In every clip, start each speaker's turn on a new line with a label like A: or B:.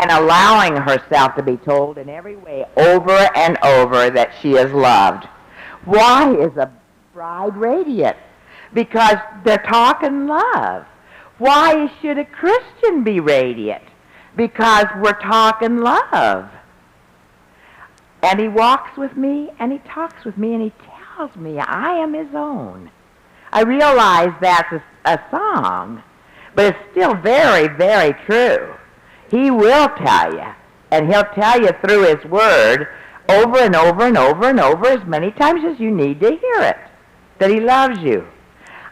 A: and allowing herself to be told in every way over and over that she is loved. Why is a bride radiant? Because they're talking love. Why should a Christian be radiant? Because we're talking love. And he walks with me, and he talks with me, and he tells me I am his own. I realize that's a song, but it's still very, very true. He will tell you, and he'll tell you through his word over and over and over and over as many times as you need to hear it, that he loves you.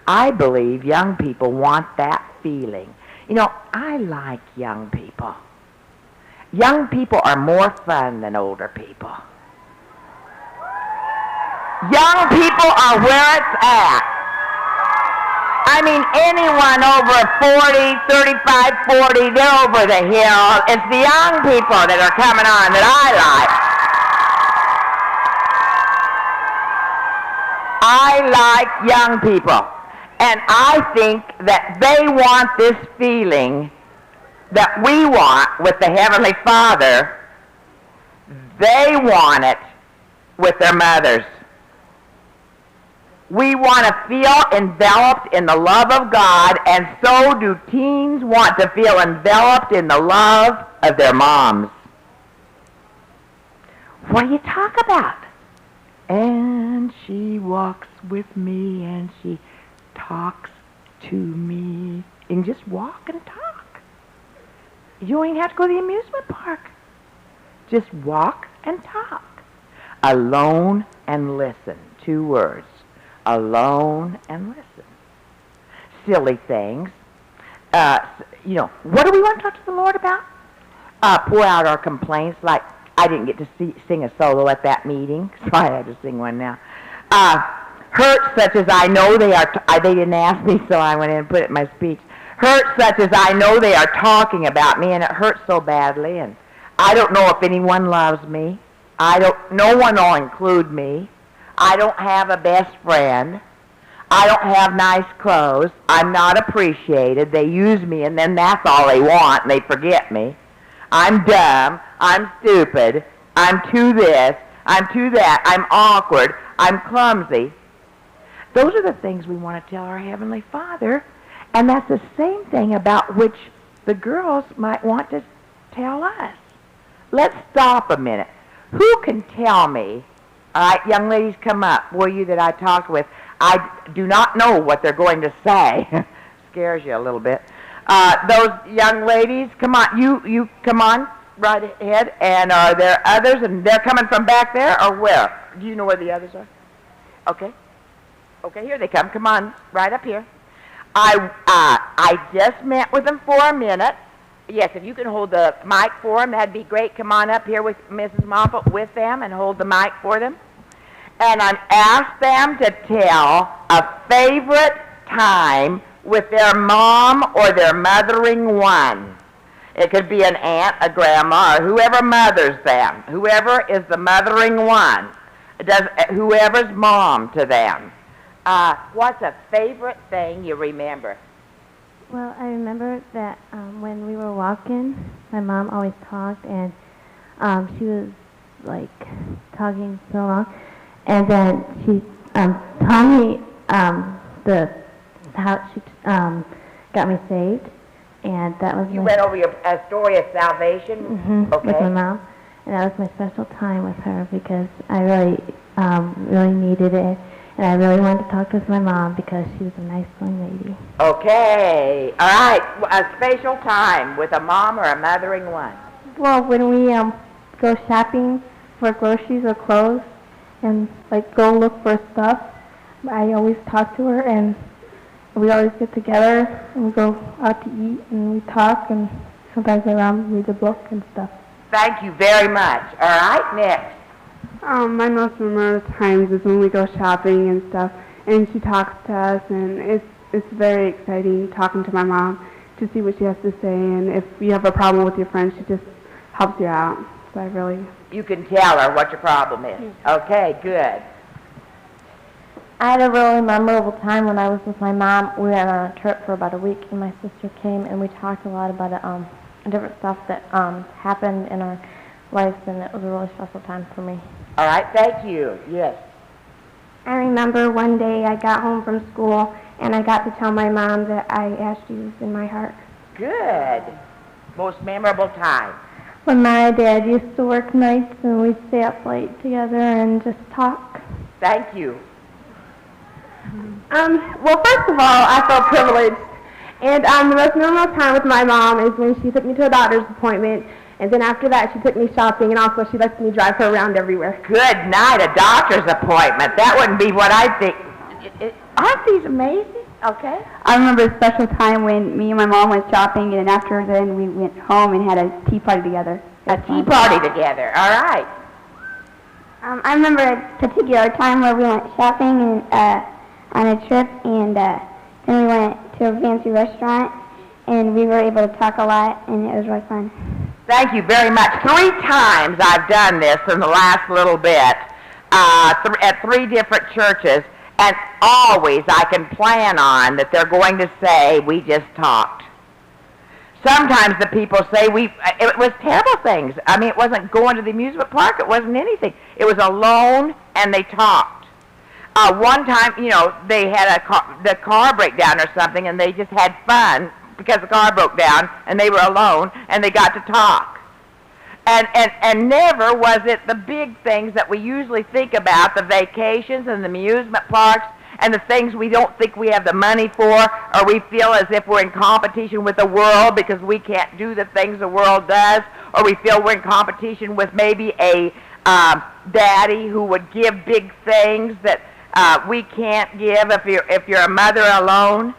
A: I believe young people want that feeling. You know, I like young people. Young people are more fun than older people. Young people are where it's at. I mean, anyone over 40, 35, 40, they're over the hill. It's the young people that are coming on that I like. I like young people. And I think that they want this feeling that we want with the Heavenly Father. They want it with their mothers. We want to feel enveloped in the love of God, and so do teens want to feel enveloped in the love of their moms. What do you talk about? And she walks with me, and she talks to me. You can just walk and talk. You don't even have to go to the amusement park. Just walk and talk. Alone and listen. 2 words. Alone and listen. Silly things. You know, what do we want to talk to the Lord about? Pour out our complaints. Like, I didn't get to sing a solo at that meeting, so I had to sing one now. Hurts such as I know they are, they didn't ask me, so I went in and put it in my speech. Hurts such as I know they are talking about me, and it hurts so badly, and I don't know if anyone loves me. No one will include me. I don't have a best friend. I don't have nice clothes. I'm not appreciated. They use me, and then that's all they want, and they forget me. I'm dumb. I'm stupid. I'm too this. I'm too that. I'm awkward. I'm clumsy. Those are the things we want to tell our Heavenly Father, and that's the same thing about which the girls might want to tell us. Let's stop a minute. Who can tell me? All right, young ladies, come up. Will you that I talked with? I do not know what they're going to say. Scares you a little bit. Those young ladies, come on. You come on right ahead. And are there others? And they're coming from back there, or where? Do you know where the others are? Okay. Okay, here they come. Come on, right up here. I just met with them for a minute. Yes, if you can hold the mic for them, that'd be great. Come on up here with Mrs. Moffat with them and hold the mic for them. And I asked them to tell a favorite time with their mom or their mothering one. It could be an aunt, a grandma, or whoever mothers them. Whoever is the mothering one. Whoever's mom to them. What's a favorite thing you remember?
B: Well, I remember that when we were walking, my mom always talked, and she was like talking so long, and then she taught me how she got me saved, and that was
A: you went over a story of salvation.
B: Mm-hmm,
A: okay.
B: With my mom, and that was my special time with her because I really needed it. And I really wanted to talk with my mom because she was a nice young lady. Okay. All right. A special time with a mom or a mothering one.
C: Well, when we go shopping for groceries or clothes and, like, go look for stuff, I always talk to her, and we always get together, and we go out to eat, and we talk, and sometimes my mom reads a book and stuff.
A: Thank you very much. All right. Next.
D: My most memorable times is when we go shopping and stuff, and she talks to us, and it's very exciting talking to my mom to see what she has to say, and if you have a problem with your friend, she just helps you out. So I really...
A: You can tell her what your problem is. Yeah. Okay, good.
B: I had a really memorable time when I was with my mom. We went on a trip for about a week, and my sister came, and we talked a lot about
C: different stuff that happened in our lives, and it was a really special time for me.
A: All right, thank you. Yes.
C: I remember one day I got home from school, and I got to tell my mom that I asked Jesus in my heart.
A: Good. Most memorable time.
C: When my dad used to work nights, and we'd stay up late together and just talk.
A: Thank you.
D: Well, first of all, I felt privileged. And the most memorable time with my mom is when she took me to a doctor's appointment, and then after that she took me shopping, and also she lets me drive her around everywhere.
A: Good night, a doctor's appointment. That wouldn't be what I think. Aren't these amazing? Okay.
E: I remember a special time when me and my mom went shopping, and after then we went home and had a tea party together.
A: A tea party together. All right.
B: I remember a particular time where we went shopping and on a trip, and then we went to a fancy restaurant, and we were able to talk a lot, and it was really fun.
A: Thank you very much. 3 times I've done this in the last little bit at 3 different churches, and always I can plan on that they're going to say, we just talked. Sometimes the people say, it was terrible things. I mean, it wasn't going to the amusement park. It wasn't anything. It was alone, and they talked. One time, they had the car break down or something, and they just had fun because the car broke down, and they were alone, and they got to talk. And never was it the big things that we usually think about, the vacations and the amusement parks, and the things we don't think we have the money for, or we feel as if we're in competition with the world because we can't do the things the world does, or we feel we're in competition with maybe a daddy who would give big things that we can't give if you're a mother alone.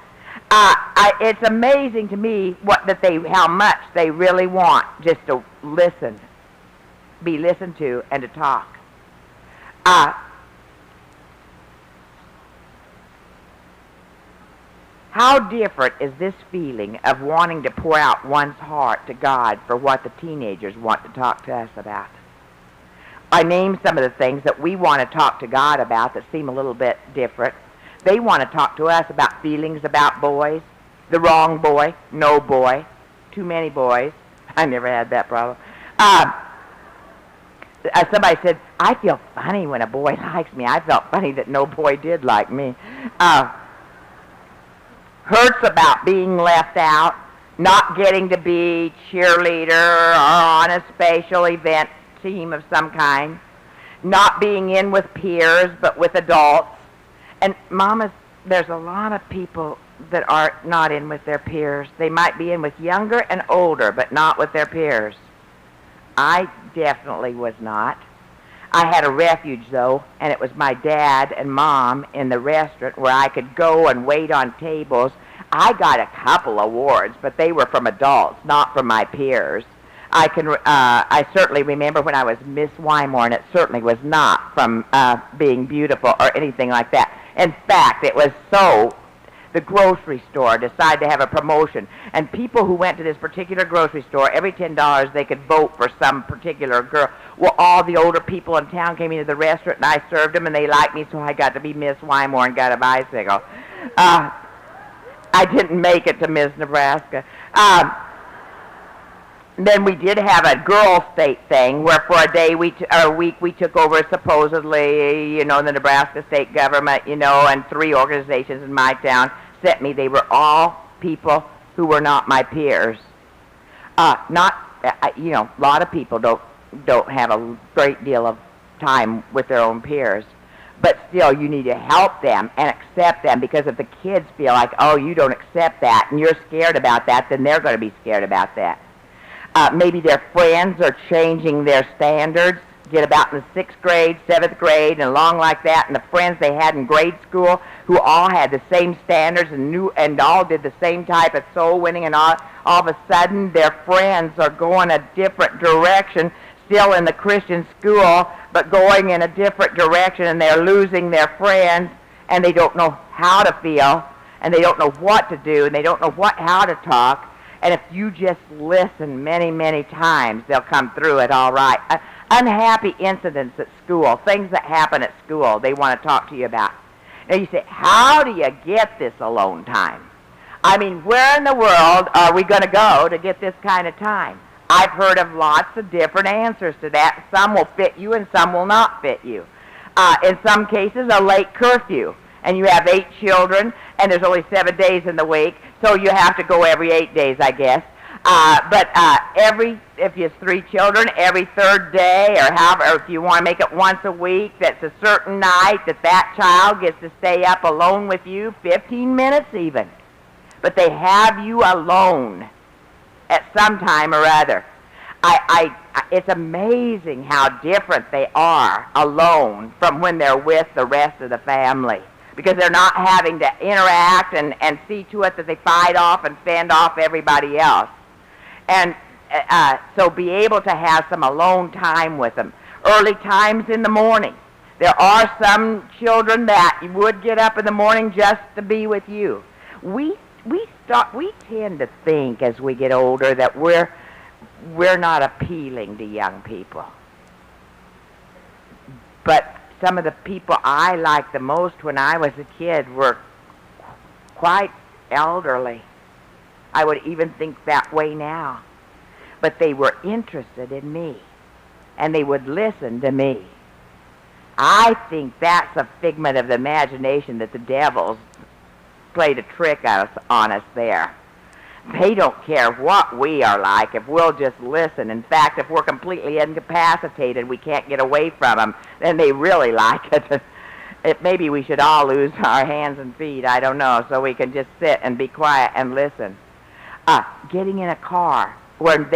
A: It's amazing to me how much they really want just to listen, be listened to, and to talk. How different is this feeling of wanting to pour out one's heart to God for what the teenagers want to talk to us about? I named some of the things that we want to talk to God about that seem a little bit different. They want to talk to us about feelings about boys, the wrong boy, no boy, too many boys. I never had that problem. Somebody said, I feel funny when a boy likes me. I felt funny that no boy did like me. Hurts about being left out, not getting to be cheerleader or on a special event team of some kind, not being in with peers but with adults. And mamas, there's a lot of people that are not in with their peers. They might be in with younger and older, but not with their peers. I definitely was not. I had a refuge, though, and it was my dad and mom in the restaurant where I could go and wait on tables. I got a couple awards, but they were from adults, not from my peers. I certainly remember when I was Miss Wymore, and it certainly was not from being beautiful or anything like that. In fact, it was the grocery store decided to have a promotion, and people who went to this particular grocery store, every $10 they could vote for some particular girl. Well, all the older people in town came into the restaurant, and I served them, and they liked me, so I got to be Miss Wymore and got a bicycle. I didn't make it to Miss Nebraska. Then we did have a girl state thing where for a week we took over supposedly, the Nebraska state government, and 3 organizations in my town sent me. They were all people who were not my peers. A lot of people don't have a great deal of time with their own peers. But still, you need to help them and accept them, because if the kids feel like, oh, you don't accept that and you're scared about that, then they're going to be scared about that. Maybe their friends are changing their standards, get about in the 6th grade, 7th grade, and along like that, and the friends they had in grade school who all had the same standards and all did the same type of soul winning, and all of a sudden their friends are going a different direction, still in the Christian school, but going in a different direction, and they're losing their friends, and they don't know how to feel, and they don't know what to do, and they don't know how to talk. And if you just listen many, many times, they'll come through it all right. Unhappy incidents at school, things that happen at school, they want to talk to you about. Now you say, how do you get this alone time? I mean, where in the world are we going to go to get this kind of time? I've heard of lots of different answers to that. Some will fit you and some will not fit you. In some cases, a late curfew, and you have 8 children, and there's only 7 days in the week, so you have to go every 8 days, I guess. But if you have 3 children, every 3rd day, or however, or if you want to make it once a week, that's a certain night that child gets to stay up alone with you, 15 minutes even. But they have you alone at some time or other. It's amazing how different they are alone from when they're with the rest of the family, because they're not having to interact and see to it that they fight off and fend off everybody else. And so be able to have some alone time with them. Early times in the morning. There are some children that would get up in the morning just to be with you. We tend to think as we get older that we're not appealing to young people. But some of the people I liked the most when I was a kid were quite elderly. I would even think that way now. But they were interested in me, and they would listen to me. I think that's a figment of the imagination that the devil's played a trick on us there. They don't care what we are like if we'll just listen. In fact, if we're completely incapacitated, we can't get away from them, then they really like it. Maybe we should all lose our hands and feet, I don't know, so we can just sit and be quiet and listen. Getting in a car where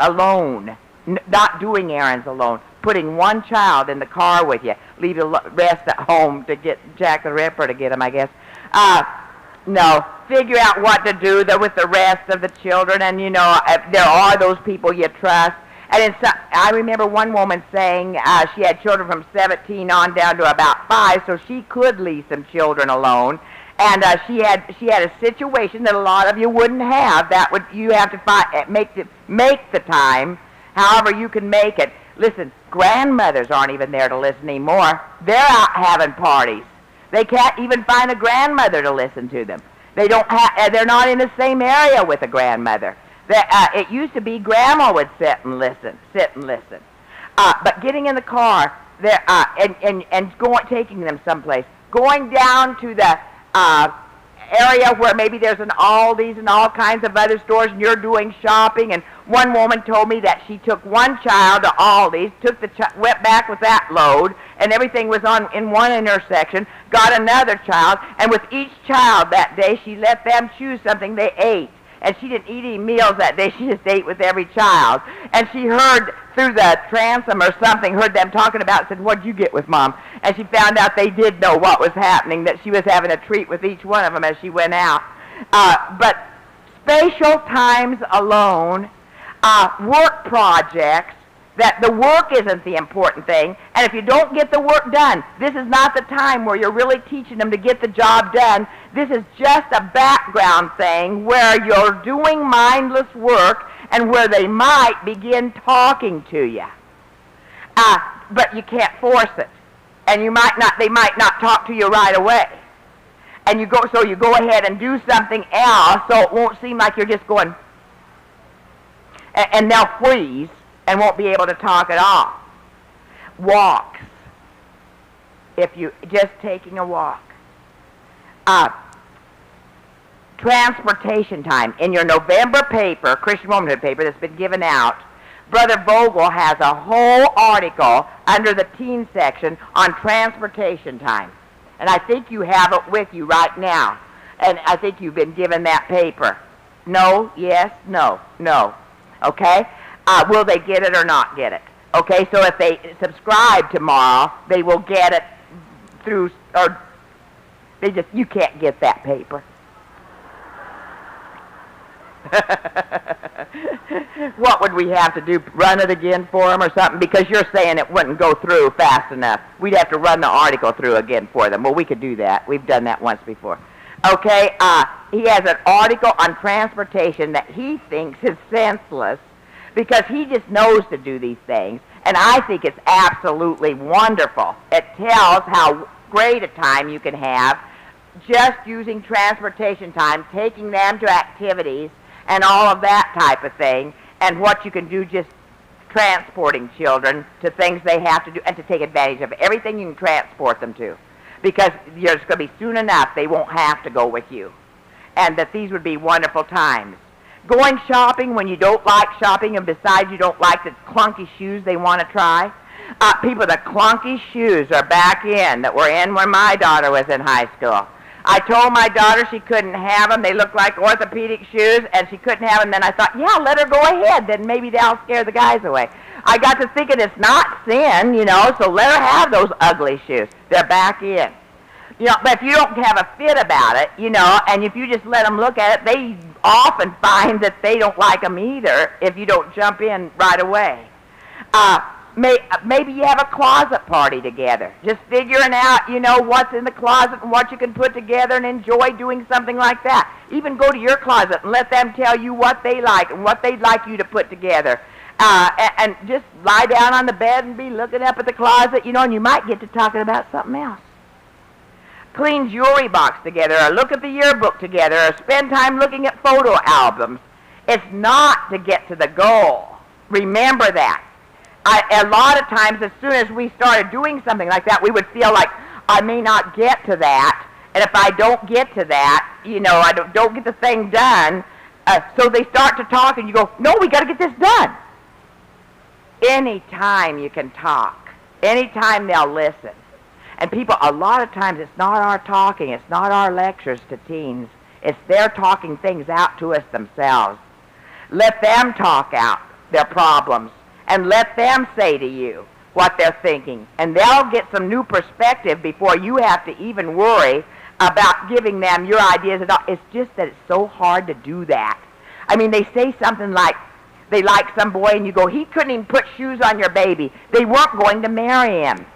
A: alone, not doing errands alone, putting one child in the car with you, leave the rest at home to get Jack the Ripper to get him, I guess. No, figure out what to do with the rest of the children, and there are those people you trust. And I remember one woman saying she had children from 17 on down to about 5, so she could leave some children alone. And she had a situation that a lot of you wouldn't have. You have to make the time, however you can make it. Listen, grandmothers aren't even there to listen anymore. They're out having parties. They can't even find a grandmother to listen to them. They're not in the same area with a grandmother. It used to be grandma would sit and listen. But getting in the car and taking them someplace, going down to the area where maybe there's an Aldi's and all kinds of other stores, and you're doing shopping. And one woman told me that she took one child to Aldi's, went back with that load, and everything was in one intersection, got another child, and with each child that day she let them choose something they ate. And she didn't eat any meals that day, she just ate with every child. And she heard through the transom or something, heard them talking about it, said, "What'd you get with Mom?" And she found out they did know what was happening, that she was having a treat with each one of them as she went out. But spatial times alone, work projects, that the work isn't the important thing, and if you don't get the work done, this is not the time where you're really teaching them to get the job done. This is just a background thing where you're doing mindless work and where they might begin talking to you. But you can't force it, and they might not talk to you right away. And you go ahead and do something else so it won't seem like you're just going, and they'll freeze and won't be able to talk at all. Walks. If you just taking a walk. Transportation time. In your November paper, Christian Womanhood paper that's been given out, Brother Vogel has a whole article under the teen section on transportation time. And I think you have it with you right now. And I think you've been given that paper. No, yes, no, no. Okay? Will they get it or not get it? Okay, so if they subscribe tomorrow, they will get it through, or you can't get that paper. What would we have to do? Run it again for them or something? Because you're saying it wouldn't go through fast enough. We'd have to run the article through again for them. Well, we could do that. We've done that once before. Okay, he has an article on transportation that he thinks is senseless, because he just knows to do these things, and I think it's absolutely wonderful. It tells how great a time you can have just using transportation time, taking them to activities and all of that type of thing, and what you can do just transporting children to things they have to do, and to take advantage of everything you can transport them to. Because it's going to be soon enough they won't have to go with you. And that these would be wonderful times. Going shopping when you don't like shopping, and besides you don't like the clunky shoes they want to try. People, the clunky shoes are back in that were in when my daughter was in high school. I told my daughter she couldn't have them. They looked like orthopedic shoes, and she couldn't have them. Then I thought, yeah, let her go ahead. Then maybe they'll scare the guys away. I got to thinking it's not sin, you know, so let her have those ugly shoes. They're back in. You know, but if you don't have a fit about it, you know, and if you just let them look at it, they often find that they don't like them either if you don't jump in right away. Maybe you have a closet party together. Just figuring out, you know, what's in the closet and what you can put together, and enjoy doing something like that. Even go to your closet and let them tell you what they like and what they'd like you to put together. And just lie down on the bed and be looking up at the closet, you know, and you might get to talking about something else. Clean jewelry box together, or look at the yearbook together, or spend time looking at photo albums. It's not to get to the goal. Remember that. A lot of times, as soon as we started doing something like that, we would feel like, I may not get to that, and if I don't get to that, you know, I don't get the thing done, so they start to talk, and you go, no, we got to get this done. Anytime you can talk, anytime they'll listen. And people, a lot of times, it's not our talking, it's not our lectures to teens, it's their talking things out to us themselves. Let them talk out their problems, and let them say to you what they're thinking. And they'll get some new perspective before you have to even worry about giving them your ideas at all. It's just that it's so hard to do that. I mean, they say something like, they like some boy, and you go, he couldn't even put shoes on your baby. They weren't going to marry him.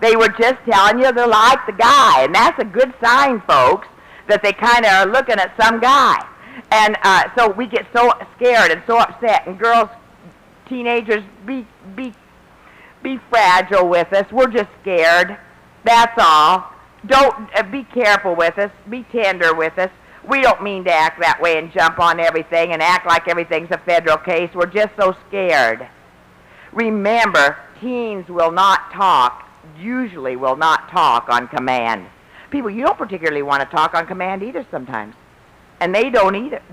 A: They were just telling you they like the guy. And that's a good sign, folks, that they kind of are looking at some guy. And so we get so scared and so upset. And girls, teenagers, be fragile with us. We're just scared. That's all. Don't be careful with us. Be tender with us. We don't mean to act that way and jump on everything and act like everything's a federal case. We're just so scared. Remember, teens will not talk, usually will not talk on command. People, you don't particularly want to talk on command either sometimes. And they don't either.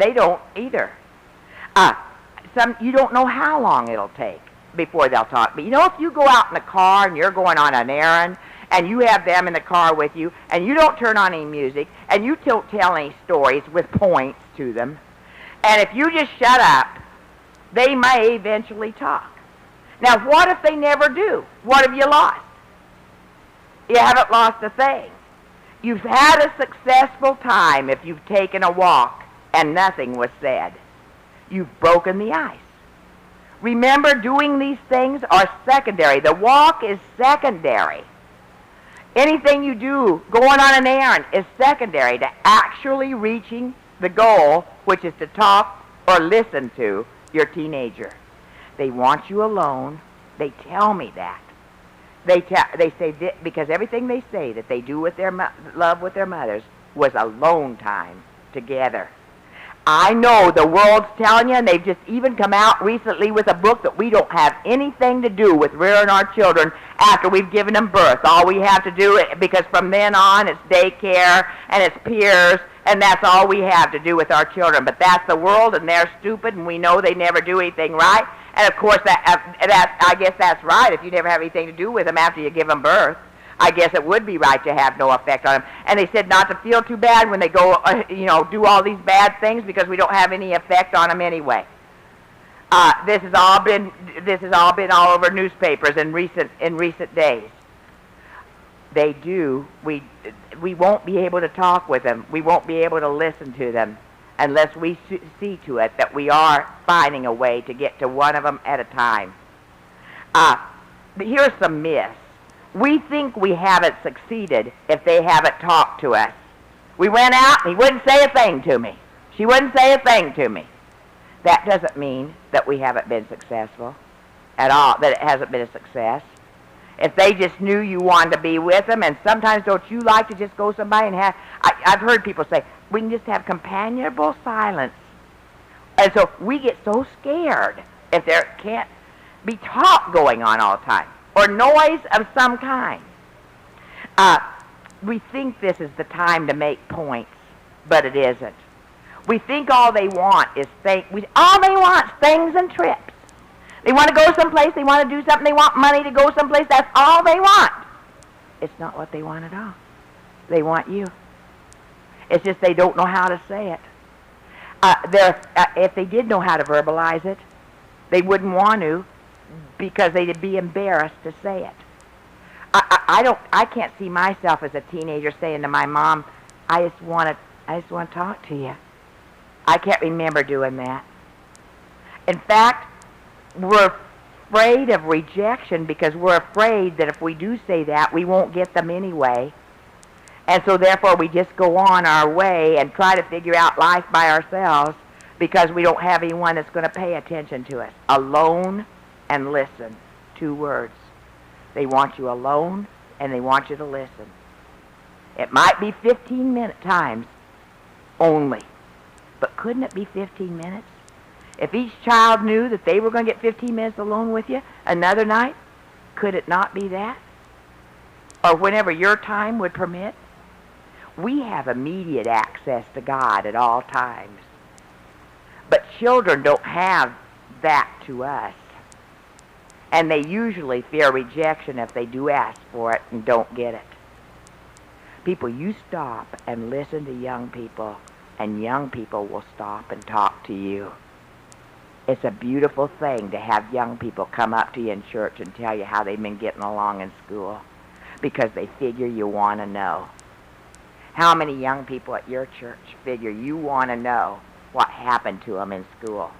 A: You don't know how long it'll take before they'll talk. But you know, if you go out in the car and you're going on an errand, and you have them in the car with you, and you don't turn on any music, and you don't tell any stories with points to them, and if you just shut up, they may eventually talk. Now, what if they never do? What have you lost? You haven't lost a thing. You've had a successful time if you've taken a walk and nothing was said. You've broken the ice. Remember, doing these things are secondary. The walk is secondary. Anything you do, going on an errand, is secondary to actually reaching the goal, which is to talk or listen to your teenager. They want you alone. They tell me that. They say because everything they say that they do with their love with their mothers was alone time together. I know the world's telling you, and they've just even come out recently with a book that we don't have anything to do with rearing our children after we've given them birth. All we have to do, because from then on it's daycare and it's peers, and that's all we have to do with our children. But that's the world, and they're stupid, and we know they never do anything right. And of course, I guess that's right. If you never have anything to do with them after you give them birth, I guess it would be right to have no effect on them. And they said not to feel too bad when they go, do all these bad things, because we don't have any effect on them anyway. This has all been all over newspapers in recent days. They do. We won't be able to talk with them. We won't be able to listen to them unless we see to it that we are finding a way to get to one of them at a time. Here's some myths. We think we haven't succeeded if they haven't talked to us. We went out and he wouldn't say a thing to me. She wouldn't say a thing to me. That doesn't mean that we haven't been successful at all, that it hasn't been a success. If they just knew you wanted to be with them, and sometimes don't you like to just go somebody and have, I've heard people say, we can just have companionable silence. And so we get so scared if there can't be talk going on all the time, or noise of some kind. We think this is the time to make points, but it isn't. We think all they want is all they want is things and trips. They want to go someplace, they want to do something, they want money to go someplace, that's all they want. It's not what they want at all. They want you. It's just they don't know how to say it. If they did know how to verbalize it, they wouldn't want to, because they'd be embarrassed to say it. I can't see myself as a teenager saying to my mom, I just want to talk to you. I can't remember doing that. In fact, we're afraid of rejection because we're afraid that if we do say that, we won't get them anyway. And so therefore we just go on our way and try to figure out life by ourselves because we don't have anyone that's going to pay attention to us. Alone and listen. 2 words. They want you alone and they want you to listen. It might be 15-minute times only, but couldn't it be 15 minutes? If each child knew that they were going to get 15 minutes alone with you another night, could it not be that? Or whenever your time would permit? We have immediate access to God at all times. But children don't have that to us. And they usually fear rejection if they do ask for it and don't get it. People, you stop and listen to young people, and young people will stop and talk to you. It's a beautiful thing to have young people come up to you in church and tell you how they've been getting along in school because they figure you want to know. How many young people at your church figure you want to know what happened to them in school?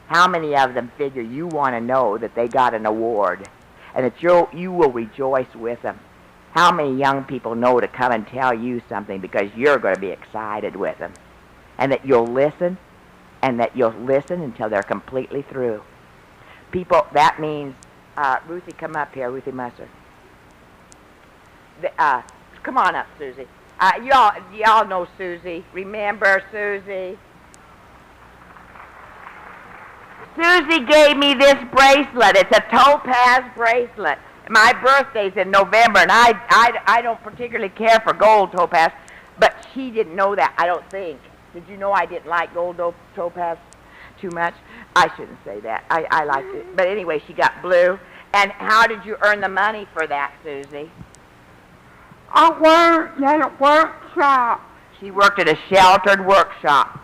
A: How many of them figure you want to know that they got an award and that you will rejoice with them? How many young people know to come and tell you something because you're going to be excited with them? And that you'll listen, and that you'll listen until they're completely through. People, that means, Ruthie, come up here, Ruthie Musser. Come on up, Susie. Y'all know Susie. Remember Susie? Susie gave me this bracelet. It's a topaz bracelet. My birthday's in November, and I don't particularly care for gold topaz, but she didn't know that, I don't think. Did you know I didn't like gold topaz too much? I shouldn't say that. I liked it. But anyway, she got blue. And how did you earn the money for that, Susie?
F: I worked at a workshop.
A: She worked at a sheltered workshop.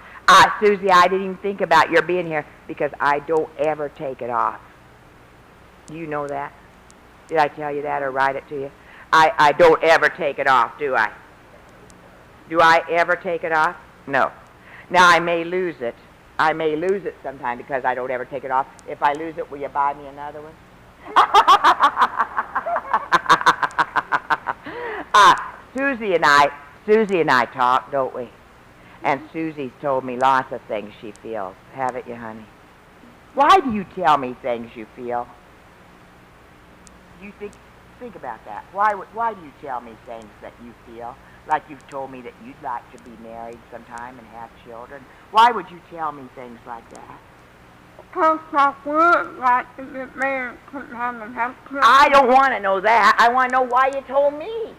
A: Susie, I didn't even think about your being here because I don't ever take it off. Do you know that? Did I tell you that or write it to you? I don't ever take it off, do I? Do I ever take it off? No. Now, I may lose it. I may lose it sometime because I don't ever take it off. If I lose it, will you buy me another one? Susie and I talk, don't we? And Susie's told me lots of things she feels. Haven't you, honey? Why do you tell me things you feel? You think about that. Why do you tell me things that you feel? Like you've told me that you'd like to be married sometime and have children. Why would you tell me things like that?
F: Because I would like to get married sometime and have children.
A: I don't want to know that. I want to know why you told me.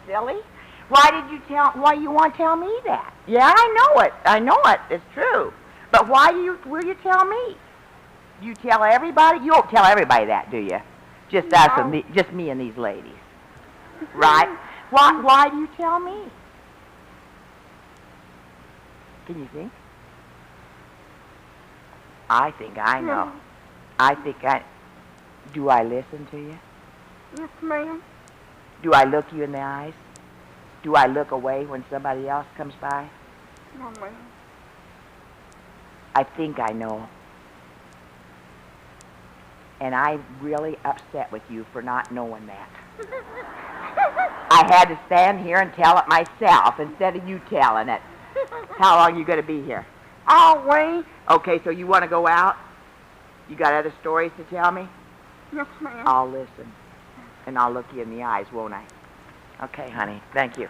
A: Silly. Why you want to tell me that? Yeah, I know it. It's true. But why will you tell me? You tell everybody? You don't tell everybody that, do you? Just us and just me and these ladies. Right? Why do you tell me? Can you think? I think I know. Do I listen to you?
F: Yes, ma'am.
A: Do I look you in the eyes? Do I look away when somebody else comes by?
F: No, ma'am.
A: I think I know. And I'm really upset with you for not knowing that. I had to stand here and tell it myself instead of you telling it. How long are you going to be here?
F: Always.
A: Okay, so you want to go out? You got other stories to tell me?
F: Yes, ma'am.
A: I'll listen. And I'll look you in the eyes, won't I? Okay, honey. Thank you.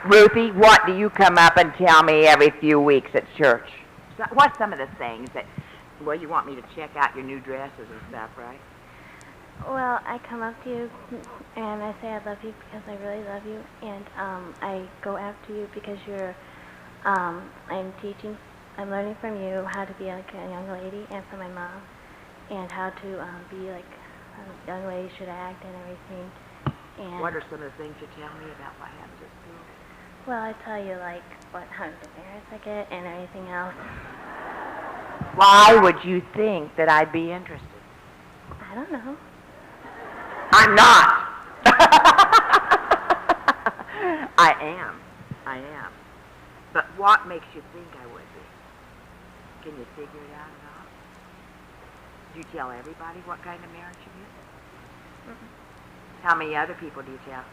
A: Ruthie, what do you come up and tell me every few weeks at church? What's some of the things that, well, you want me to check out your new dresses and stuff, right?
B: Well, I come up to you and I say I love you because I really love you, and I go after you because I'm learning from you how to be like a young lady, and from my mom, and how to be like a young lady should act and everything. And
A: what are some of the things you tell me about what happens at school?
B: well, I tell you like how embarrassed I get and everything else.
A: Why would you think that I'd be interested?
B: I don't know.
A: I'm not. I am. But what makes you think I would be? Can you figure it out at all? Do you tell everybody what kind of marriage you get? Mm-hmm. How many other people do you tell?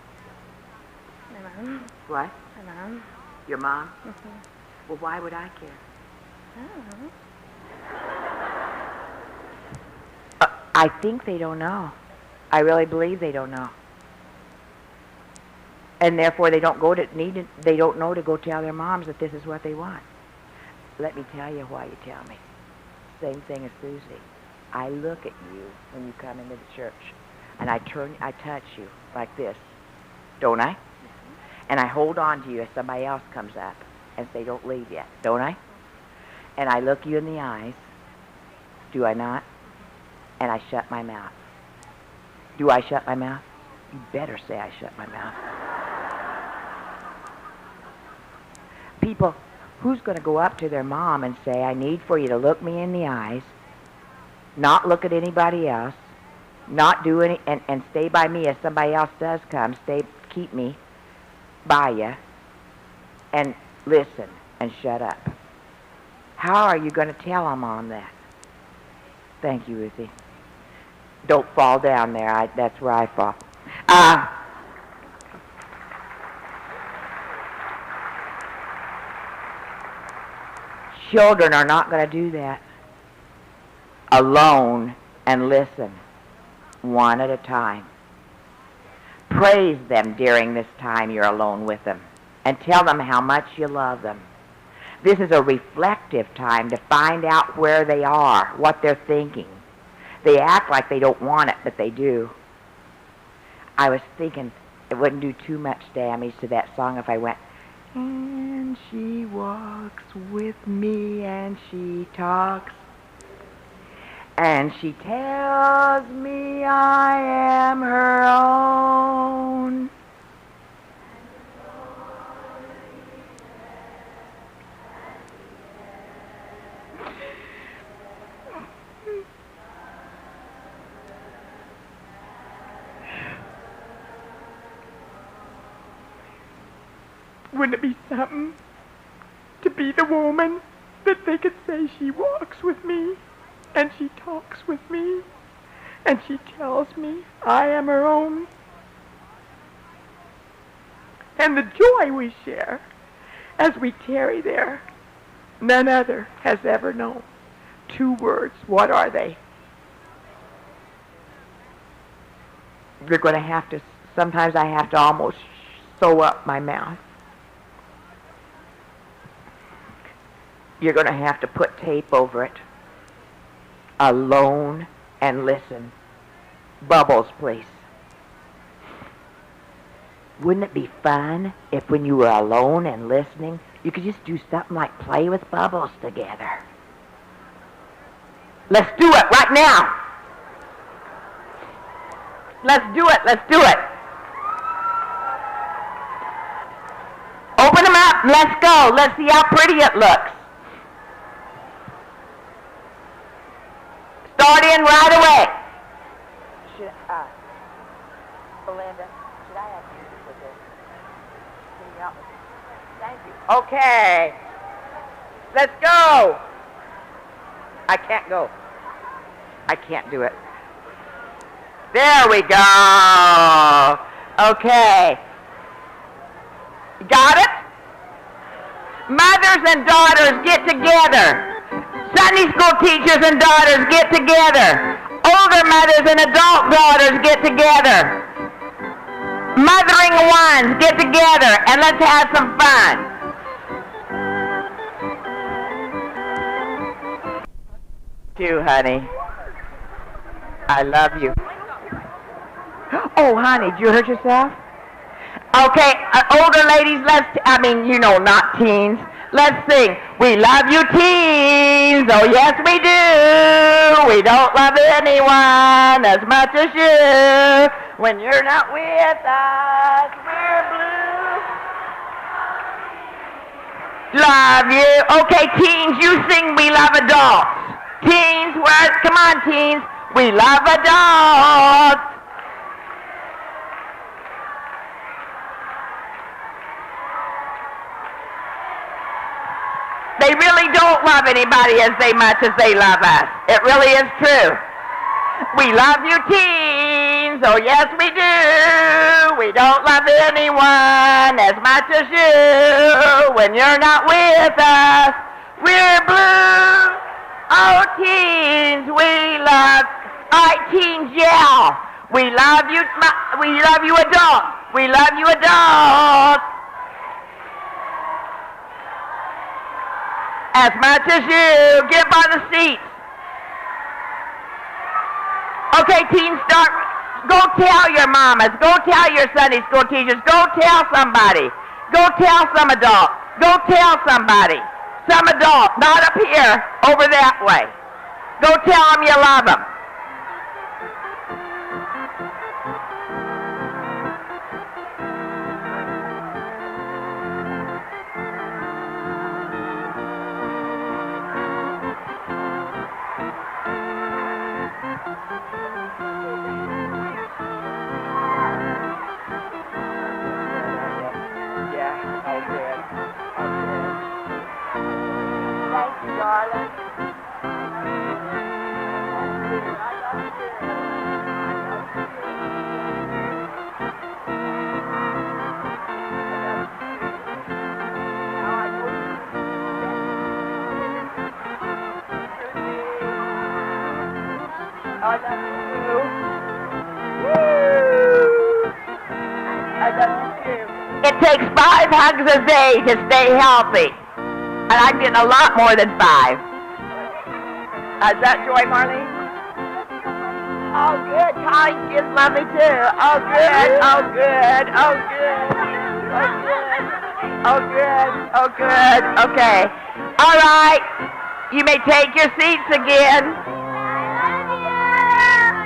B: My mom.
A: What?
B: My mom.
A: Your mom?
B: Mm-hmm.
A: Well, why would I care?
B: I don't know.
A: I think they don't know. I really believe they don't know. And therefore they don't know to go tell their moms that this is what they want. Let me tell you why you tell me. Same thing as Susie. I look at you when you come into the church, and I touch you like this, don't I? And I hold on to you as somebody else comes up and say, don't leave yet, don't I? And I look you in the eyes, do I not? And I shut my mouth. Do I shut my mouth? You better say I shut my mouth. People, who's going to go up to their mom and say, I need for you to look me in the eyes, not look at anybody else, not do any, and stay by me as somebody else does come, keep me by you, and listen and shut up. How are you going to tell a mom that? Thank you, Ruthie. Don't fall down there. That's where I fall. Children are not going to do that alone and listen one at a time. Praise them during this time you're alone with them and tell them how much you love them. This is a reflective time to find out where they are, what they're thinking. They act like they don't want it, but they do. I was thinking it wouldn't do too much damage to that song if I went, and she walks with me and she talks, and she tells me I am her own. Wouldn't it be something to be the woman that they could say she walks with me and she talks with me and she tells me I am her own? And the joy we share as we tarry there, none other has ever known. 2 words, what are they? You're going to have to, sometimes I have to almost sew up my mouth. You're going to have to put tape over it. Alone and listen. Bubbles, please. Wouldn't it be fun if when you were alone and listening, you could just do something like play with bubbles together? Let's do it right now. Let's do it. Let's do it. Open them up. Let's go. Let's see how pretty it looks. Start in right away. Belinda, should I have you with this? Can you help me? Thank you. Okay. Let's go. I can't go. I can't do it. There we go. Okay. Got it? Mothers and daughters get together. Sunday school teachers and daughters get together. Older mothers and adult daughters get together. Mothering ones get together and let's have some fun. You, honey. I love you. Oh, honey, did you hurt yourself? Okay, older ladies, not teens. Let's sing. We love you, teens. Oh, yes, we do. We don't love anyone as much as you. When you're not with us, we're blue. Love you. Okay, teens, you sing We Love Adults. Teens, come on, teens. We love adults. They really don't love anybody as much as they love us. It really is true. We love you, teens. Oh, yes, we do. We don't love anyone as much as you. When you're not with us, we're blue. Oh, teens, we love. All right, teens, yell. We love you. We love you, adults. We love you, adults. As much as you. Get up on the seats. Okay, teens, start. Go tell your mamas. Go tell your Sunday school teachers. Go tell somebody. Go tell some adult. Go tell somebody. Some adult. Not up here. Over that way. Go tell them you love them. It takes 5 hugs a day to stay healthy. And I'm getting a lot more than 5. Is that Joy, Marlene? Oh, good. College kids love me, too. Oh, good. Oh, good. Oh, good. Oh, good. Oh, good. Okay. All right. You may take your seats again.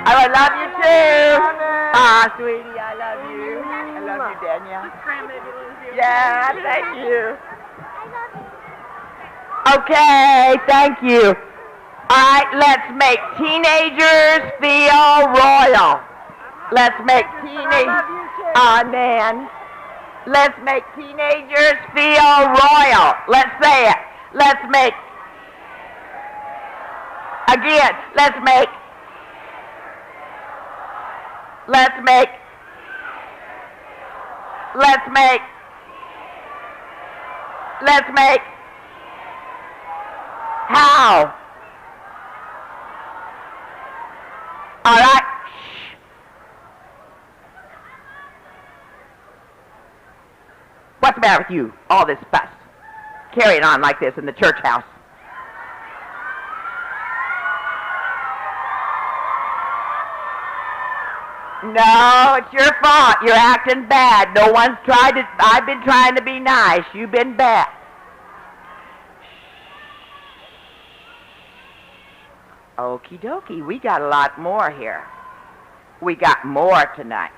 A: I love you, too. Ah, sweetie, I love you. I love you, Danielle. Yeah, thank you. Okay, thank you. All right, let's make teenagers feel royal. Let's make teenagers... Oh, man. Let's make teenagers feel royal. Let's say it. Let's make... Again, let's make... Let's make... Let's make... Let's make... How? All right. Shh. What's the matter with you? All this fuss. Carrying on like this in the church house. No, it's your fault. You're acting bad. No one's tried to... I've been trying to be nice. You've been bad. Okie dokie, we got a lot more here. We got more tonight.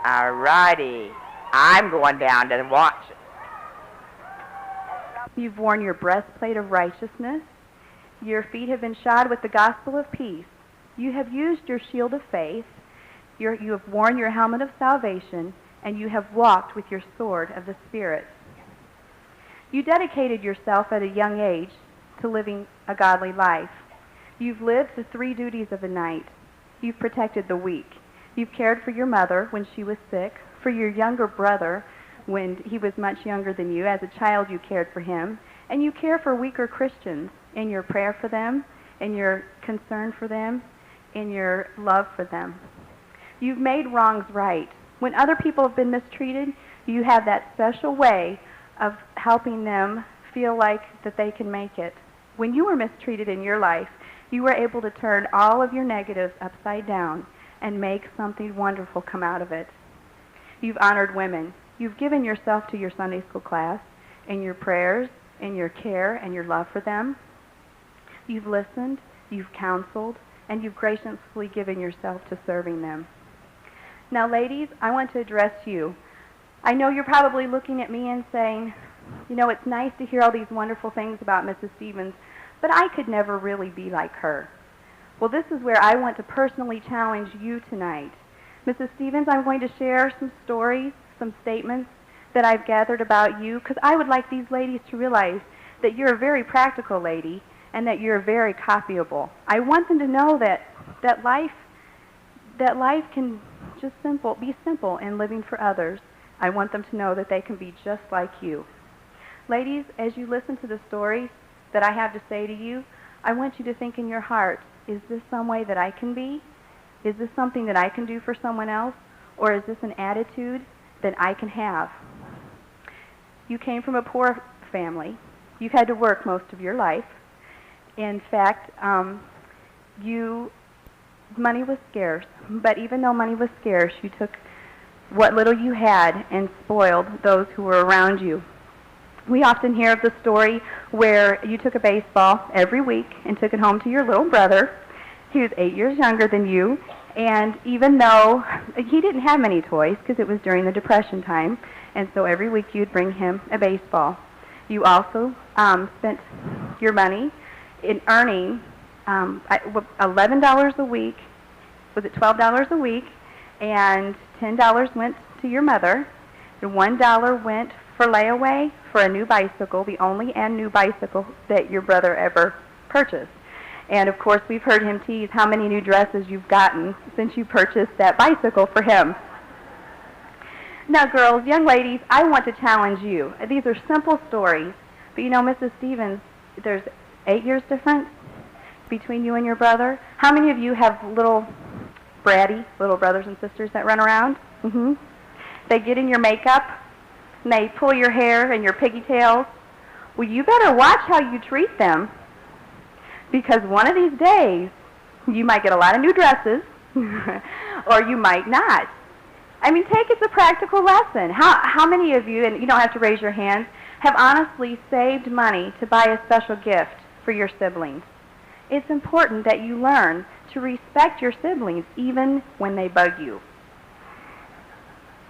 A: All righty. I'm going down to watch it.
E: You've worn your breastplate of righteousness. Your feet have been shod with the gospel of peace. You have used your shield of faith. You have worn your helmet of salvation, and you have walked with your sword of the Spirit. You dedicated yourself at a young age to living a godly life. You've lived the 3 duties of a knight. You've protected the weak. You've cared for your mother when she was sick, for your younger brother when he was much younger than you. As a child, you cared for him. And you care for weaker Christians. in your prayer for them, in your concern for them, in your love for them. You've made wrongs right. When other people have been mistreated, you have that special way of helping them feel like that they can make it. When you were mistreated in your life, you were able to turn all of your negatives upside down and make something wonderful come out of it. You've honored women. You've given yourself to your Sunday school class, in your prayers, in your care, and your love for them. You've listened, you've counseled, and you've graciously given yourself to serving them. Now, ladies, I want to address you. I know you're probably looking at me and saying, you know, it's nice to hear all these wonderful things about Mrs. Stevens, but I could never really be like her. Well, this is where I want to personally challenge you tonight. Mrs. Stevens, I'm going to share some stories, some statements that I've gathered about you, because I would like these ladies to realize that you're a very practical lady and that you're very copyable. I want them to know that life can just be simple in living for others. I want them to know that they can be just like you. Ladies, as you listen to the stories that I have to say to you, I want you to think in your heart, is this some way that I can be? Is this something that I can do for someone else? Or is this an attitude that I can have? You came from a poor family. You've had to work most of your life. In fact, money was scarce. But even though money was scarce, you took what little you had and spoiled those who were around you. We often hear of the story where you took a baseball every week and took it home to your little brother. He was 8 years younger than you, and even though he didn't have many toys because it was during the Depression time, and so every week you'd bring him a baseball. You also spent your money in earning $11 a week, was it $12 a week, and $10 went to your mother, and $1 went for layaway for a new bicycle, the only and new bicycle that your brother ever purchased. And of course, we've heard him tease how many new dresses you've gotten since you purchased that bicycle for him. Now, girls, young ladies, I want to challenge you. These are simple stories, but you know, Mrs. Stevens, there's 8 years difference between you and your brother. How many of you have little bratty little brothers and sisters that run around? They get in your makeup, and they pull your hair and your pigtails. Well, you better watch how you treat them, because one of these days, you might get a lot of new dresses, or you might not. I mean, take it as a practical lesson. How many of you, and you don't have to raise your hands, have honestly saved money to buy a special gift for your siblings? It's important that you learn to respect your siblings even when they bug you.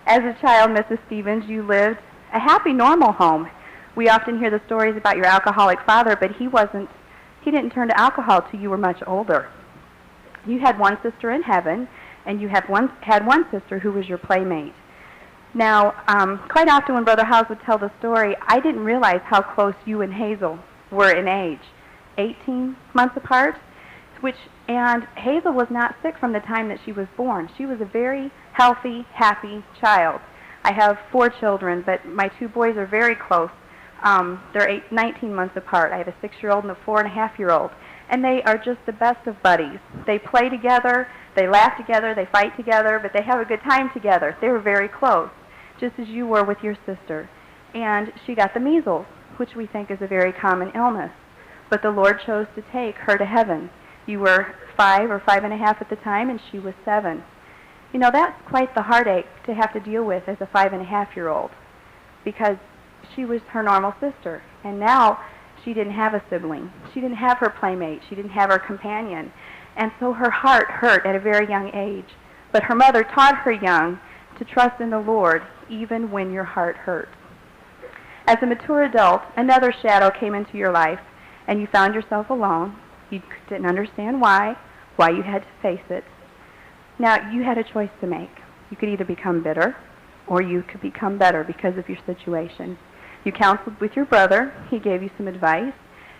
E: As a child, Mrs. Stevens, you lived a happy, normal home. We often hear the stories about your alcoholic father, but he didn't turn to alcohol till you were much older. You had one sister in heaven, and you had one sister who was your playmate. Now, quite often when Brother Howes would tell the story, I didn't realize how close you and Hazel were in age. 18 months apart, and Hazel was not sick from the time that she was born. She was a very healthy, happy child. I have 4 children, but my 2 boys are very close. They're 19 months apart. I have a 6-year-old and a 4.5-year-old, and they are just the best of buddies. They play together, they laugh together, they fight together, but they have a good time together. They were very close, just as you were with your sister. And she got the measles, which we think is a very common illness. But the Lord chose to take her to heaven. You were 5 or 5.5 at the time, and she was 7. You know, that's quite the heartache to have to deal with as a 5.5-year-old, because she was her normal sister, and now she didn't have a sibling. She didn't have her playmate. She didn't have her companion. And so her heart hurt at a very young age. But her mother taught her young to trust in the Lord even when your heart hurts. As a mature adult, another shadow came into your life, and you found yourself alone. You didn't understand why you had to face it. Now, you had a choice to make. You could either become bitter, or you could become better because of your situation. You counseled with your brother. He gave you some advice,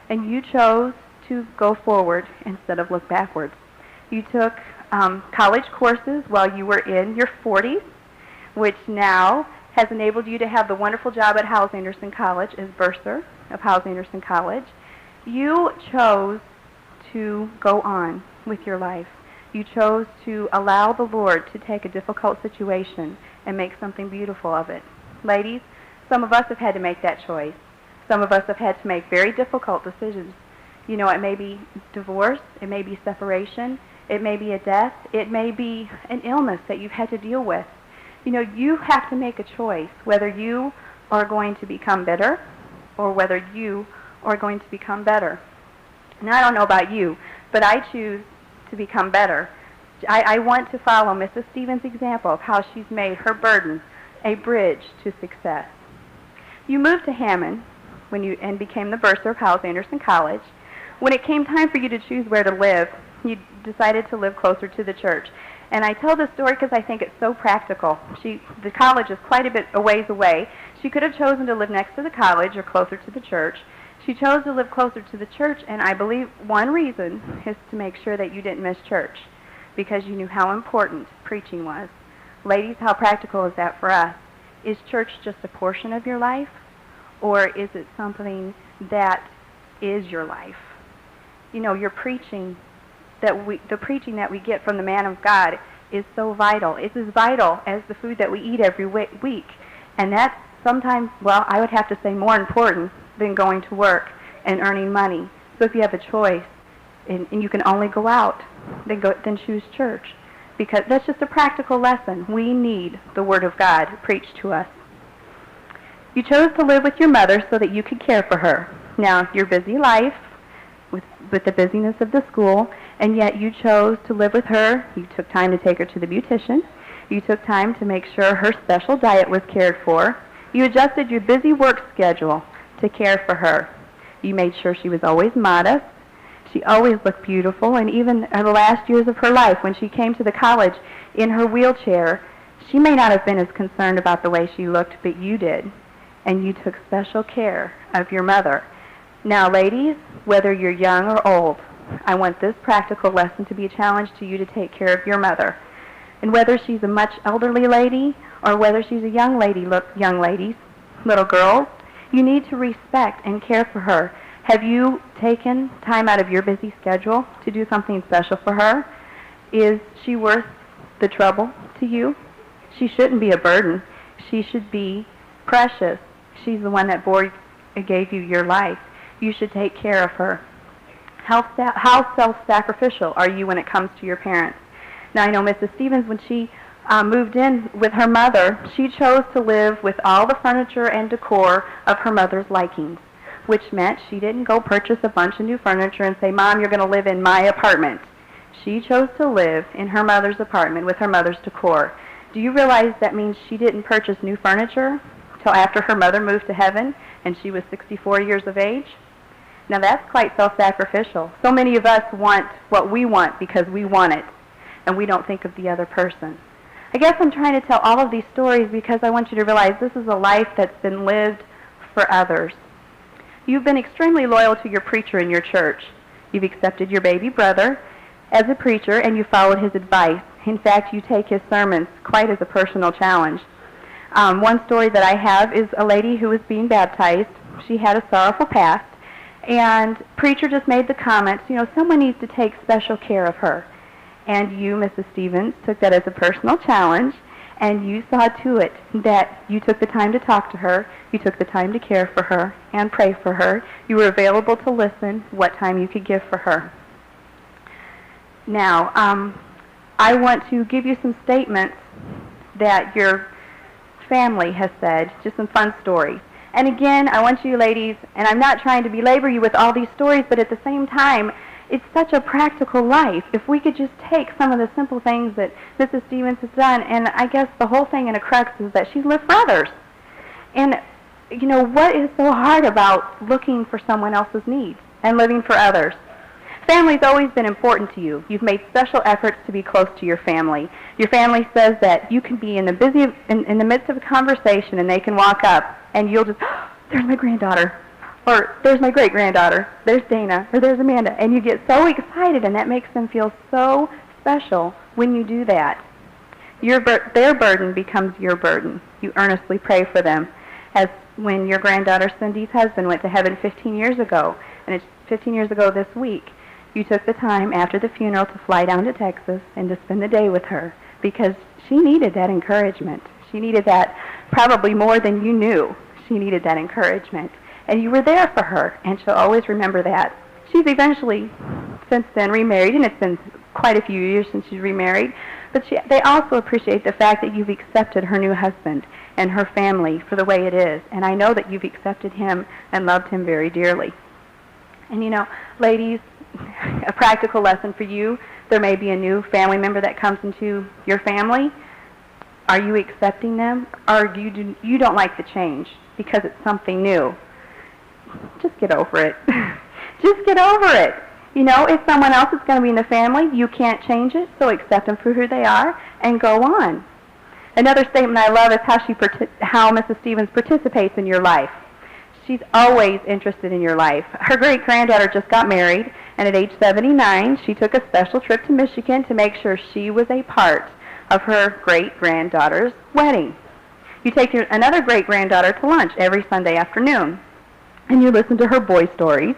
E: and you chose to go forward instead of look backwards. You took college courses while you were in your 40s, which now has enabled you to have the wonderful job at Howes Anderson College as bursar of Howes Anderson College. You chose to go on with your life. You chose to allow the Lord to take a difficult situation and make something beautiful of it. Ladies, some of us have had to make that choice. Some of us have had to make very difficult decisions. You know, it may be divorce, it may be separation, it may be a death, it may be an illness that you've had to deal with. You know, you have to make a choice whether you are going to become bitter or whether you are going to become better. Now, I don't know about you, but I choose to become better. I want to follow Mrs. Stevens' example of how she's made her burden a bridge to success. You moved to Hammond and became the bursar of Howes Anderson College. When it came time for you to choose where to live, you decided to live closer to the church. And I tell this story because I think it's so practical. The college is quite a bit a ways away. She could have chosen to live next to the college or closer to the church. She chose to live closer to the church, and I believe one reason is to make sure that you didn't miss church, because you knew how important preaching was. Ladies, how practical is that for us? Is church just a portion of your life, or is it something that is your life? You know, your preaching, the preaching that we get from the man of God is so vital. It's as vital as the food that we eat every week. And that's sometimes, well, I would have to say more important than going to work and earning money. So if you have a choice and you can only go out, then choose church. Because that's just a practical lesson. We need the Word of God preached to us. You chose to live with your mother so that you could care for her. Now, your busy life, with the busyness of the school, and yet you chose to live with her. You took time to take her to the beautician. You took time to make sure her special diet was cared for. You adjusted your busy work schedule to care for her. You made sure she was always modest. She always looked beautiful, and even in the last years of her life, when she came to the college in her wheelchair, she may not have been as concerned about the way she looked, but you did, and you took special care of your mother. Now, ladies, whether you're young or old, I want this practical lesson to be a challenge to you to take care of your mother. And whether she's a much elderly lady or whether she's a young lady, young ladies, little girls, you need to respect and care for her. Have you taken time out of your busy schedule to do something special for her? Is she worth the trouble to you? She shouldn't be a burden. She should be precious. She's the one that gave you your life. You should take care of her. How self-sacrificial are you when it comes to your parents? Now, I know Mrs. Stevens, when she moved in with her mother, she chose to live with all the furniture and decor of her mother's likings, which meant she didn't go purchase a bunch of new furniture and say, Mom, you're going to live in my apartment. She chose to live in her mother's apartment with her mother's decor. Do you realize that means she didn't purchase new furniture till after her mother moved to heaven and she was 64 years of age? Now, that's quite self-sacrificial. So many of us want what we want because we want it, and we don't think of the other person. I guess I'm trying to tell all of these stories because I want you to realize this is a life that's been lived for others. You've been extremely loyal to your preacher in your church. You've accepted your baby brother as a preacher, and you followed his advice. In fact, you take his sermons quite as a personal challenge. One story that I have is a lady who was being baptized. She had a sorrowful past, and preacher just made the comments, you know, someone needs to take special care of her. And you, Mrs. Stevens, took that as a personal challenge, and you saw to it that you took the time to talk to her, you took the time to care for her and pray for her. You were available to listen what time you could give for her. Now, I want to give you some statements that your family has said, just some fun stories. And again, I want you ladies, and I'm not trying to belabor you with all these stories, but at the same time, it's such a practical life. If we could just take some of the simple things that Mrs. Stevens has done, and I guess the whole thing in a crux is that she's lived for others. And, you know, what is so hard about looking for someone else's needs and living for others? Family's always been important to you. You've made special efforts to be close to your family. Your family says that you can be in the midst of a conversation and they can walk up and you'll just, oh, there's my granddaughter, or there's my great-granddaughter, there's Dana, or there's Amanda, and you get so excited, and that makes them feel so special when you do that. Their burden becomes your burden. You earnestly pray for them. As when your granddaughter Cindy's husband went to heaven 15 years ago, and it's 15 years ago this week, you took the time after the funeral to fly down to Texas and to spend the day with her because she needed that encouragement. She needed that probably more than you knew. She needed that encouragement. And you were there for her, and she'll always remember that. She's eventually, since then, remarried, and it's been quite a few years since she's remarried, but they also appreciate the fact that you've accepted her new husband and her family for the way it is. And I know that you've accepted him and loved him very dearly. And you know, ladies, a practical lesson for you, there may be a new family member that comes into your family. Are you accepting them, or you don't like the change because it's something new? Just get over it. Just get over it. You know, if someone else is going to be in the family, you can't change it, so accept them for who they are and go on. Another statement I love is how Mrs. Stevens participates in your life. She's always interested in your life. Her great-granddaughter just got married, and at age 79, she took a special trip to Michigan to make sure she was a part of her great-granddaughter's wedding. You take another great-granddaughter to lunch every Sunday afternoon, and you listen to her boy stories,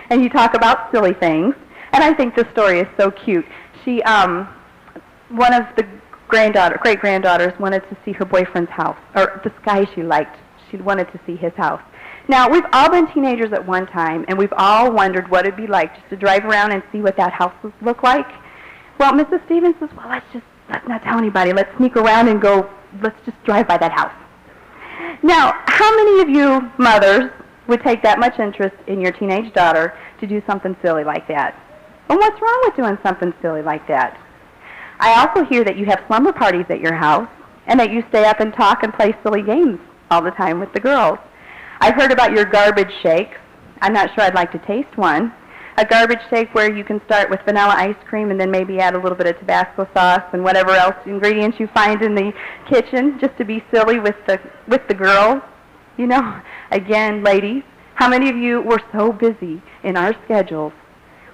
E: and you talk about silly things. And I think this story is so cute. She, one of the great-granddaughters wanted to see her boyfriend's house, or this guy she liked. She wanted to see his house. Now, we've all been teenagers at one time, and we've all wondered what it'd be like just to drive around and see what that house would look like. Well, Mrs. Stevens says, well, let's not tell anybody. Let's sneak around and go, let's just drive by that house. Now, how many of you mothers would take that much interest in your teenage daughter to do something silly like that? Well, what's wrong with doing something silly like that? I also hear that you have slumber parties at your house and that you stay up and talk and play silly games all the time with the girls. I've heard about your garbage shakes. I'm not sure I'd like to taste one. A garbage shake where you can start with vanilla ice cream and then maybe add a little bit of Tabasco sauce and whatever else ingredients you find in the kitchen just to be silly with the girls. You know, again, ladies, how many of you were so busy in our schedules?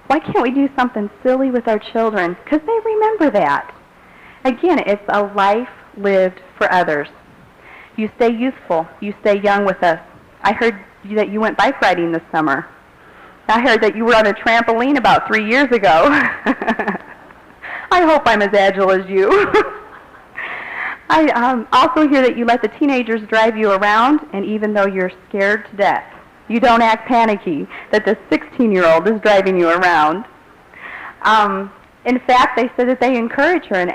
E: Why can't we do something silly with our children? Because they remember that. Again, it's a life lived for others. You stay youthful. You stay young with us. I heard that you went bike riding this summer. I heard that you were on a trampoline about 3 years ago. I hope I'm as agile as you. I also hear that you let the teenagers drive you around, and even though you're scared to death, you don't act panicky that the 16-year-old is driving you around. In fact, they said that they encourage her and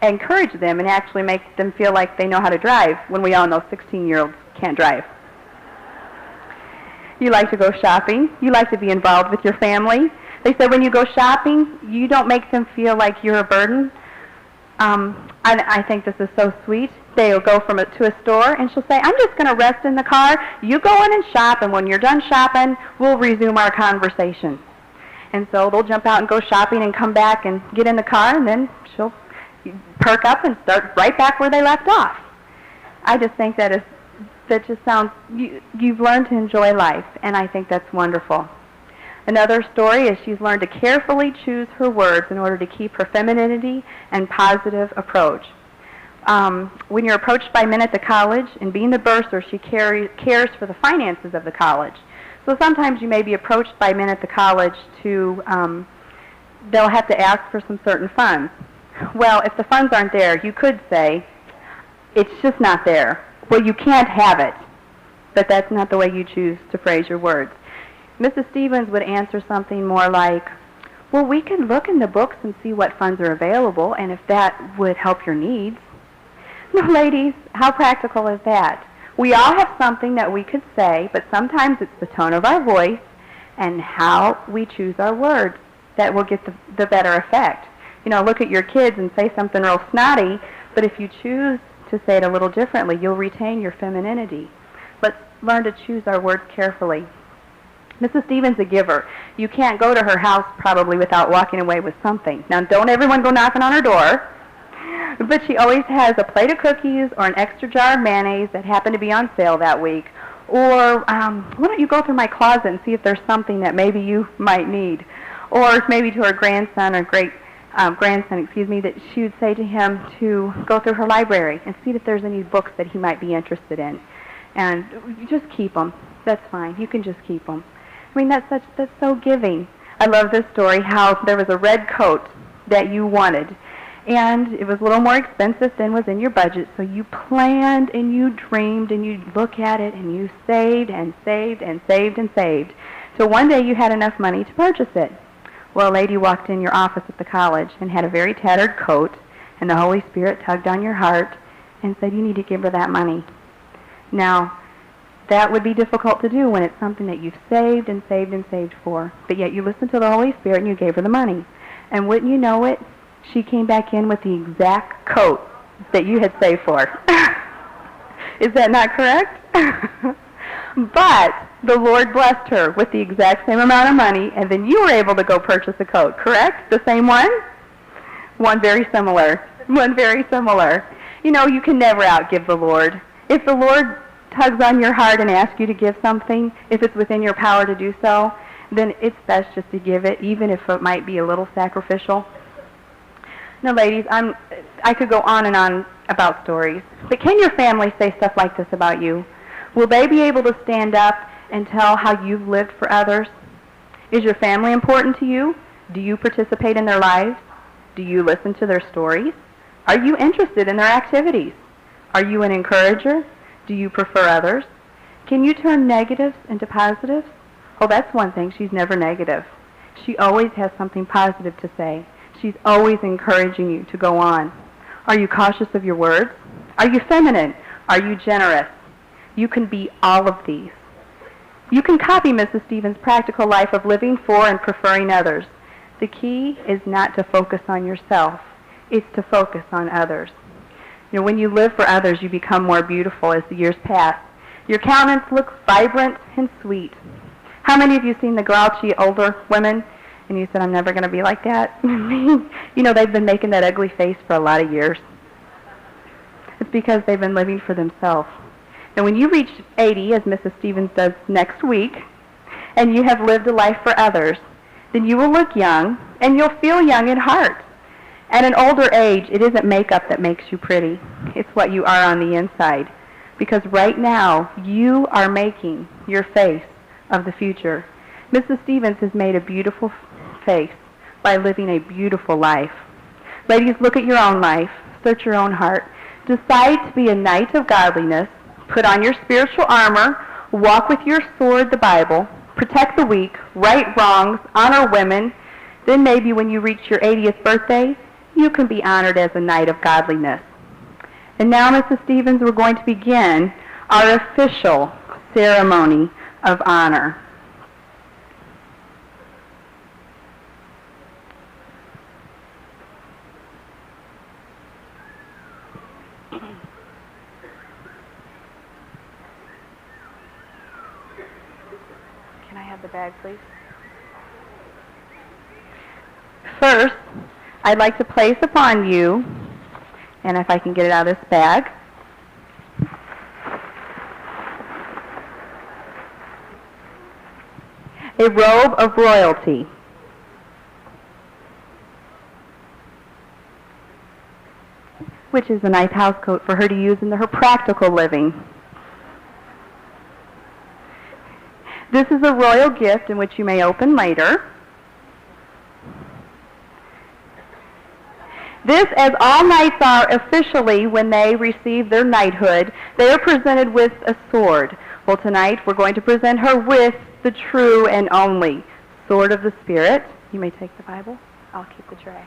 E: encourage them and actually make them feel like they know how to drive when we all know 16-year-olds can't drive. You like to go shopping. You like to be involved with your family. They said when you go shopping, you don't make them feel like you're a burden. I think this is so sweet. They'll go to a store, and she'll say, I'm just going to rest in the car. You go in and shop, and when you're done shopping, we'll resume our conversation. And so they'll jump out and go shopping and come back and get in the car, and then she'll perk up and start right back where they left off. I just think that just sounds, you've learned to enjoy life, and I think that's wonderful. Another story is she's learned to carefully choose her words in order to keep her femininity and positive approach. When you're approached by men at the college, and being the bursar, she cares for the finances of the college. So sometimes you may be approached by men at the college they'll have to ask for some certain funds. Well, if the funds aren't there, you could say, it's just not there. Well, you can't have it. But that's not the way you choose to phrase your words. Mrs. Stevens would answer something more like, well, we can look in the books and see what funds are available, and if that would help your needs. Now, ladies, how practical is that? We all have something that we could say, but sometimes it's the tone of our voice and how we choose our words that will get the better effect. You know, look at your kids and say something real snotty, but if you choose to say it a little differently, you'll retain your femininity. Let's learn to choose our words carefully. Mrs. Stevens, a giver. You can't go to her house probably without walking away with something. Now, don't everyone go knocking on her door, but she always has a plate of cookies or an extra jar of mayonnaise that happened to be on sale that week. Or why don't you go through my closet and see if there's something that maybe you might need. Or maybe to her grandson or grandson, that she would say to him to go through her library and see if there's any books that he might be interested in. And just keep them. That's fine. You can just keep them. I mean, that's so giving. I love this story, how there was a red coat that you wanted, and it was a little more expensive than was in your budget, so you planned and you dreamed and you look at it and you saved and saved and saved and saved. So one day you had enough money to purchase it. Well, a lady walked in your office at the college and had a very tattered coat, and the Holy Spirit tugged on your heart and said, you need to give her that money. Now, that would be difficult to do when it's something that you've saved and saved and saved for, but yet you listened to the Holy Spirit and you gave her the money. And wouldn't you know it, she came back in with the exact coat that you had saved for. Is that not correct? But the Lord blessed her with the exact same amount of money, and then you were able to go purchase a coat, correct? The same one? One very similar. One very similar. You know, you can never outgive the Lord. If the Lord tugs on your heart and asks you to give something, if it's within your power to do so, then it's best just to give it, even if it might be a little sacrificial. Now, ladies, I could go on and on about stories, but can your family say stuff like this about you? Will they be able to stand up and tell how you've lived for others? Is your family important to you? Do you participate in their lives? Do you listen to their stories? Are you interested in their activities? Are you an encourager? Do you prefer others? Can you turn negatives into positives? Oh, that's one thing. She's never negative. She always has something positive to say. She's always encouraging you to go on. Are you cautious of your words? Are you feminine? Are you generous? You can be all of these. You can copy Mrs. Stevens' practical life of living for and preferring others. The key is not to focus on yourself. It's to focus on others. You know, when you live for others, you become more beautiful as the years pass. Your countenance looks vibrant and sweet. How many of you seen the grouchy older women and you said, I'm never going to be like that? You know, they've been making that ugly face for a lot of years. It's because they've been living for themselves. And when you reach 80, as Mrs. Stevens does next week, and you have lived a life for others, then you will look young, and you'll feel young at heart. At an older age, it isn't makeup that makes you pretty. It's what you are on the inside. Because right now, you are making your face of the future. Mrs. Stevens has made a beautiful face by living a beautiful life. Ladies, look at your own life. Search your own heart. Decide to be a knight of godliness. Put on your spiritual armor. Walk with your sword, the Bible. Protect the weak. Right wrongs. Honor women. Then maybe when you reach your 80th birthday, you can be honored as a knight of godliness. And now, Mrs. Stevens, we're going to begin our official ceremony of honor. Can I have the bag, please? First, I'd like to place upon you, and if I can get it out of this bag, a robe of royalty. Which is a nice housecoat for her to use in her practical living. This is a royal gift in which you may open later. This, as all knights are officially when they receive their knighthood, they are presented with a sword. Well, tonight we're going to present her with the true and only sword of the Spirit. You may take the Bible. I'll keep the tray.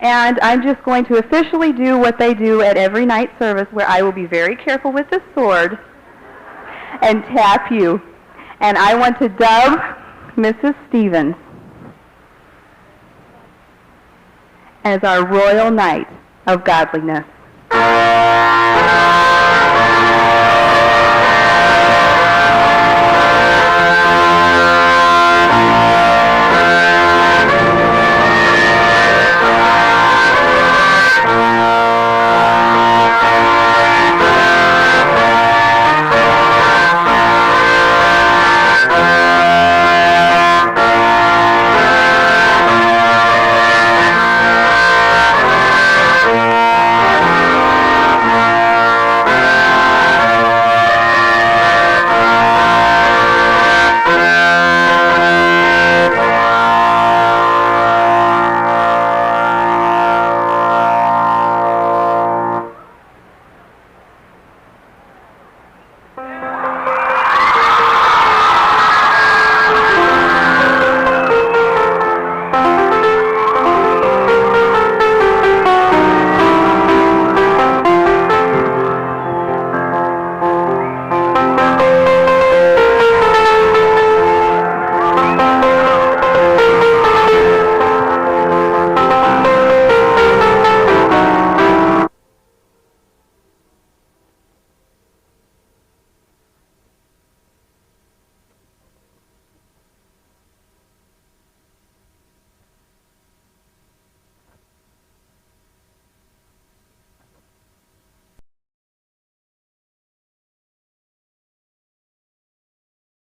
E: And I'm just going to officially do what they do at every night service, where I will be very careful with the sword and tap you. And I want to dub Mrs. Stevens as our royal knight of godliness.